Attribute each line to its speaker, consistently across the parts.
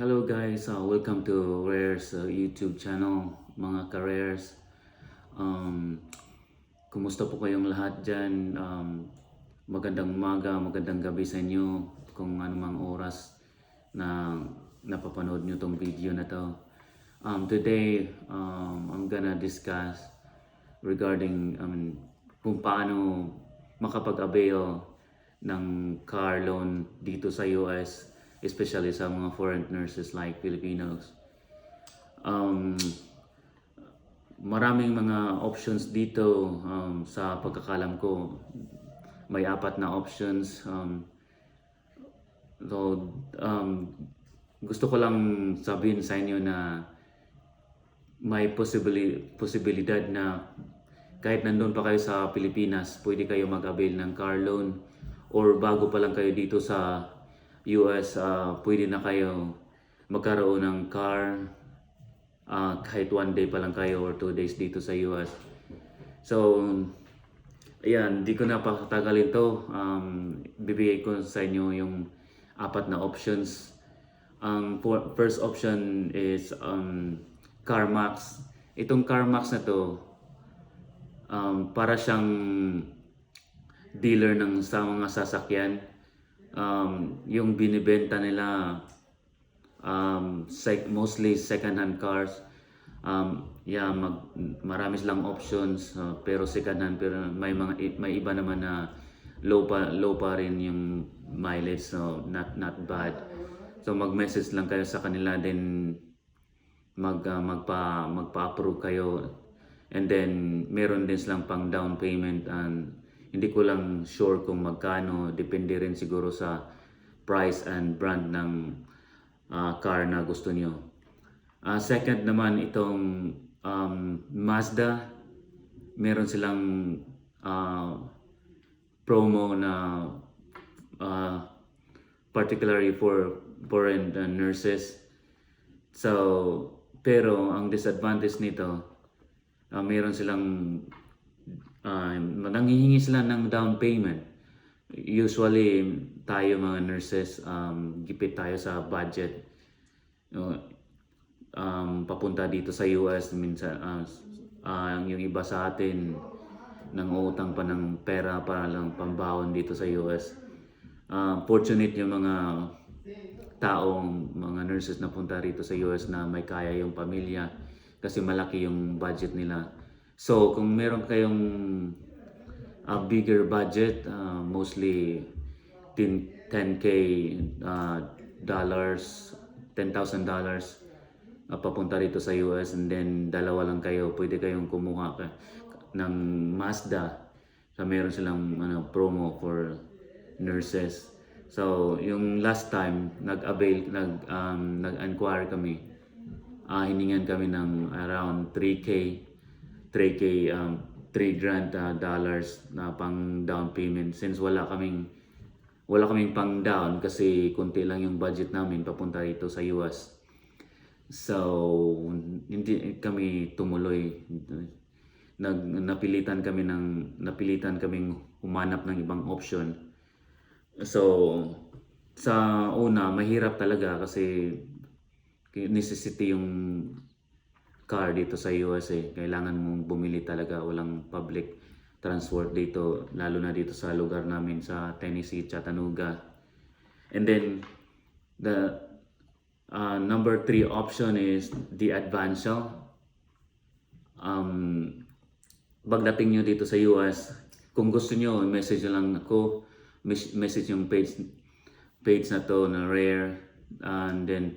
Speaker 1: Hello guys, welcome to Rare's YouTube channel, mga ka-Rares. Um, Kumusta po kayong lahat dyan? Magandang umaga, magandang gabi sa inyo kung anumang oras na napapanood nyo tong video na to. Today, I'm gonna discuss regarding kung paano makapag-avail ng car loan dito sa US, especially sa mga foreign nurses like Filipinos. Maraming mga options dito, sa pagkakalam ko. May 4 na options. So, gusto ko lang sabihin sa inyo na may posibilidad na kahit nandun pa kayo sa Pilipinas, pwede kayo mag-avail ng car loan, or bago pa lang kayo dito sa US, pwede na kayo magkaroon ng car kahit 1 day pa lang kayo or 2 days dito sa US. So, ayan, di ko na patagalin to. Bibigay ko sa inyo yung 4 na options. Ang first option is CarMax. Itong CarMax na to, para siyang dealer sa mga sasakyan. Yung binibenta nila mostly second-hand cars. Marami silang options, pero second-hand, pero may iba naman na low pa rin yung mileage, so not bad. So mag-message lang kayo sa kanila, then magpa-approve kayo, and then meron din silang pang down payment, and hindi ko lang sure kung magkano, depende rin siguro sa price and brand ng car na gusto nyo. Second naman, itong Mazda. Meron silang promo na particularly for foreign nurses. So, pero ang disadvantage nito, meron silang nanghihingi sila ng down payment. Usually, tayo mga nurses, gipit tayo sa budget. Papunta dito sa US, minsan yung iba sa atin nang-uutang pa ng pera para lang pambawon dito sa US. Fortunate yung mga mga nurses na punta rito sa US na may kaya yung pamilya kasi malaki yung budget nila. So kung meron kayong bigger budget, mostly 10K dollars, $10,000, papunta rito sa US, and then dalawa lang kayo, pwede kayong kumuha ng Mazda. So meron silang promo for nurses. So yung last time nag-inquire kami, hiningan kami ng around 3 grand dollars na pang down payment, since wala kaming pang down kasi konti lang yung budget namin papunta rito sa US. So hindi kami tumuloy. Napilitan kaming humanap ng ibang option. So sa una, mahirap talaga kasi necessity yung car dito sa USA. Kailangan mong bumili talaga, walang public transport dito, lalo na dito sa lugar namin sa Tennessee, Chattanooga. And then the number 3 option is the Advancel. Pagdating nyo dito sa US, kung gusto nyo, message lang ako, message yung page na to na Rare, and then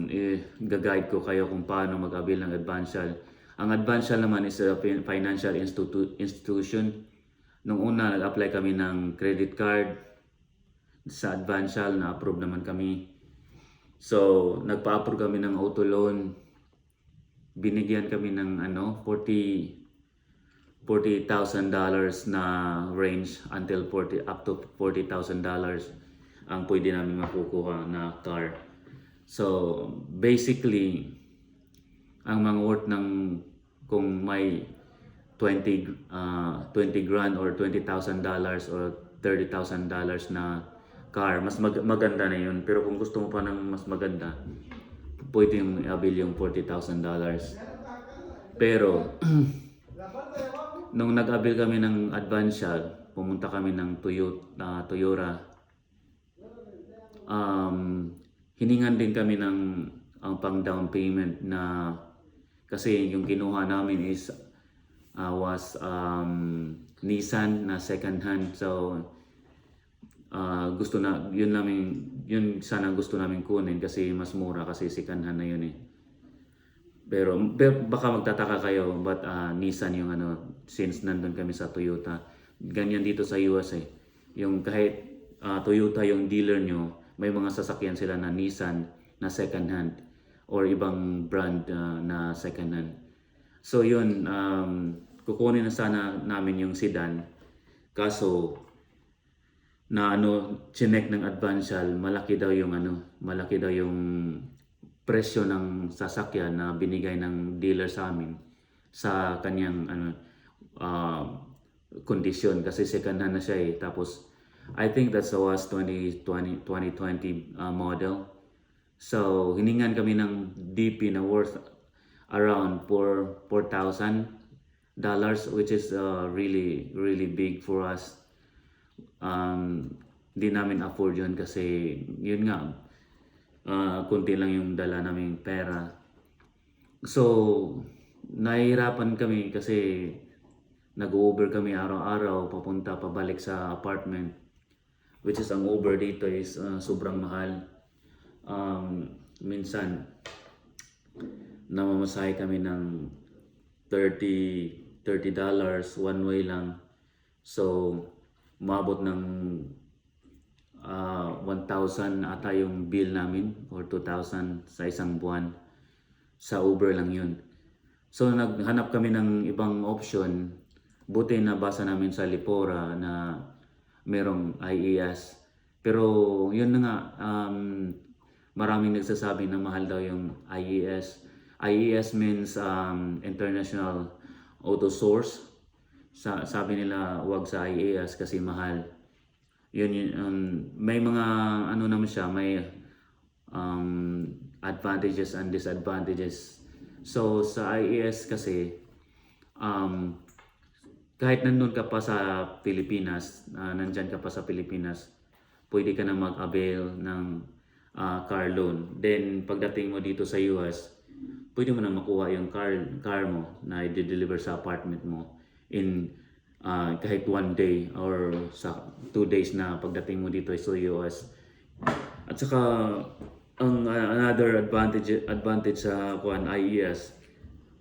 Speaker 1: i-guide ko kayo kung paano mag-avail ng Advancel. Ang Advancel naman is a financial institution. Nung una, nag-apply kami ng credit card sa Advancel, na-approve naman kami. So, nagpa-approve kami ng auto loan. Binigyan kami ng $40,000 na range until up to $40,000 ang pwede namin makukuha na car. So basically, ang mga worth ng kung may 20 grand or $20,000 or $30,000 na car, mas maganda na yun. Pero kung gusto mo pa ng mas maganda, pwede yung i-avail yung $40,000. Pero nung nag-avail kami ng Advancial, pumunta kami ng Toyota. Hiningan din kami ng ang pang down payment na kasi yung kinuha namin is was Nissan na second hand. So gusto na yun sana gusto namin kunin kasi mas mura kasi second hand na yun eh. Pero baka magtataka kayo, but Nissan yung since nandun kami sa Toyota. Ganyan dito sa US eh. Yung kahit Toyota yung dealer nyo, may mga sasakyan sila na Nissan na second hand or ibang brand na second hand. So yun, kukunin na sana namin yung sedan. Kaso na chinek ng Advancial, malaki daw yung presyo ng sasakyan na binigay ng dealer sa amin sa kanyang kondisyon kasi second hand na siya eh. Tapos I think that was 2020 model. So hiningan kami ng DP na worth around $4,000, which is really big for us. Di namin afford yun kasi yun nga, kunti lang yung dala naming pera. So nahihirapan kami kasi nag-Uber kami araw-araw papunta pabalik sa apartment, which is ang Uber dito is sobrang mahal. Minsan namamasahe kami ng $30 one way lang. So umabot ng 1,000 ata yung bill namin or 2,000 sa isang buwan. Sa Uber lang yun. So naghanap kami ng ibang option. Buti nabasa namin sa Lipora na merong IES. Pero yun na nga, maraming nagsasabi na mahal daw yung IES. IES means International Auto Source. Sabi nila wag sa IES kasi mahal. Yun may mga naman siya, may advantages and disadvantages. So sa IES kasi kahit nandun ka pa sa Pilipinas, nandyan ka pa sa Pilipinas, pwede ka na mag-avail ng car loan. Then pagdating mo dito sa US, pwede mo na makuha yung car mo na i-deliver sa apartment mo in kahit 1 day or sa 2 days na pagdating mo dito sa US. At saka ang another advantage sa IES,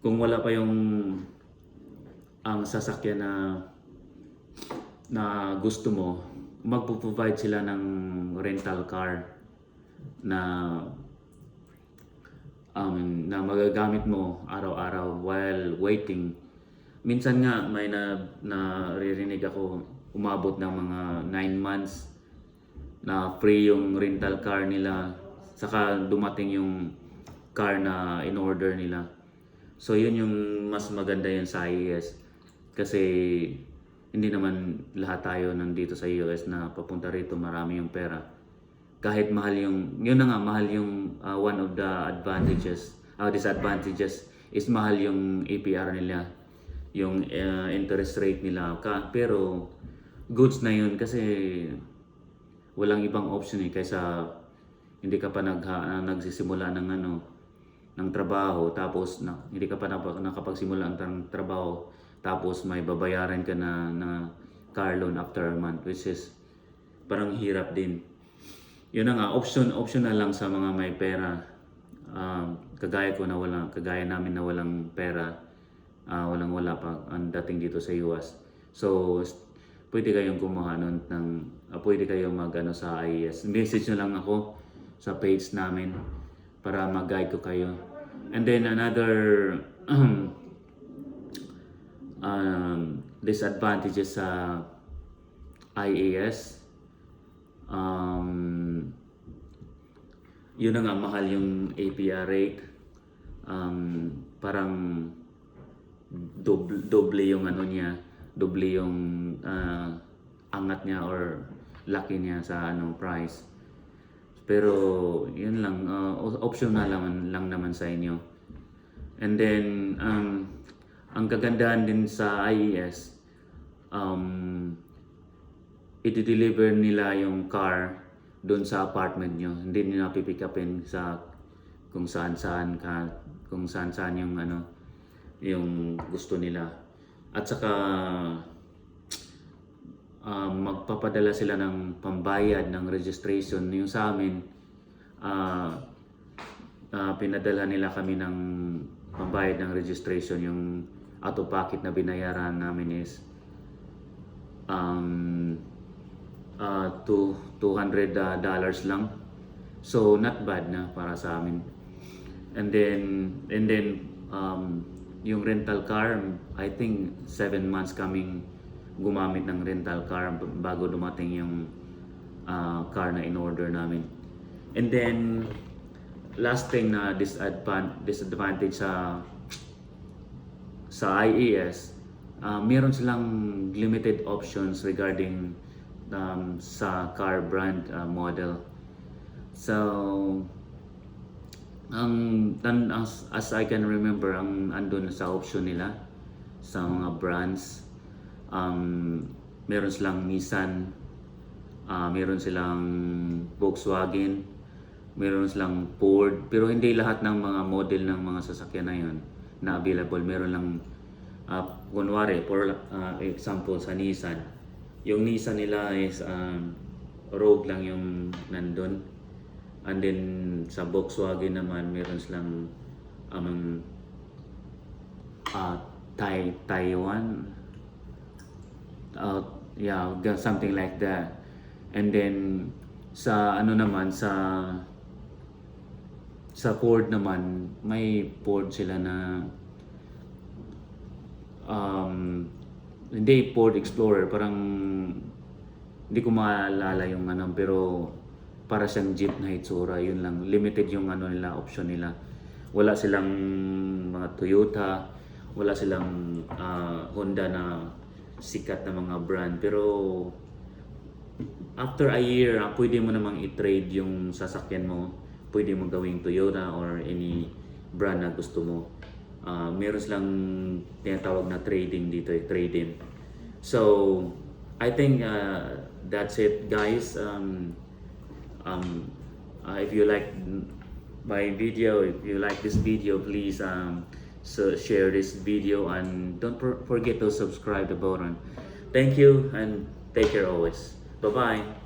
Speaker 1: kung wala pa yung ang sasakyan na gusto mo, magpo-provide sila ng rental car na magagamit mo araw-araw while waiting. Minsan nga may naririnig ako umabot ng mga 9 months na free yung rental car nila, saka dumating yung car na in order nila. So yun yung mas maganda yun sa IES kasi hindi naman lahat tayo nandito sa US na papunta rito marami yung pera. Kahit mahal mahal yung one of the disadvantages is mahal yung APR nila, yung interest rate nila. Pero goods na yun kasi walang ibang option eh, kaysa hindi ka pa nagsisimula ng trabaho tapos hindi ka pa nakapagsimula ng trabaho tapos may babayaran ka na car loan after a month, which is parang hirap din. Yun na nga, option na lang sa mga may pera. Kagaya namin na walang pera, wala pa ang dating dito sa US. So pwede kayong kumuha pwede kayong sa IES. Message nyo lang ako sa page namin para mag-guide ko kayo. And then another disadvantages sa IES, yun na nga, mahal yung APR rate. Parang doble yung doble yung angat niya or laki niya sa price. Pero yun lang, optional lang naman sa inyo. And then ang kagandahan din sa IES, i-deliver nila yung car doon sa apartment nyo. Hindi nila pipick upin sa kung saan-saan yung yung gusto nila. At saka magpapadala sila ng pambayad ng registration. Yung sa amin, pinadala nila kami ng pambayad ng registration. Yung out of pocket na binayaran namin is $200 lang. So not bad na para sa amin. And then yung rental car, I think 7 months kaming gumamit ng rental car bago dumating yung car na in-order namin. And then last thing na disadvantage sa IES, meron silang limited options regarding sa car brand model. So as I can remember, ang andun sa option nila sa mga brands, meron silang Nissan, meron silang Volkswagen, meron silang Ford, pero hindi lahat ng mga model ng mga sasakyan na yun na available. Meron lang kunwari for example sa Nissan, yung Nissan nila is Rogue lang yung nandun. And then sa Volkswagen naman, meron silang Taiwan, something like that. And then sa Ford naman, may Ford sila na hindi Ford Explorer, parang hindi ko maalala yung pero para siyang jeep na itsura. Yun lang, limited yung nila, option nila. Wala silang mga Toyota, wala silang Honda na sikat na mga brand. Pero after a year, pwede mo namang i-trade yung sasakyan mo. Pwede mo gawing Toyota or any brand na gusto mo. Meron silang tinatawag na trading dito, trade-in. So I think that's it, guys. If you like my video, if you like this video, please share this video and don't forget to subscribe the button. Thank you and take care always. Bye bye.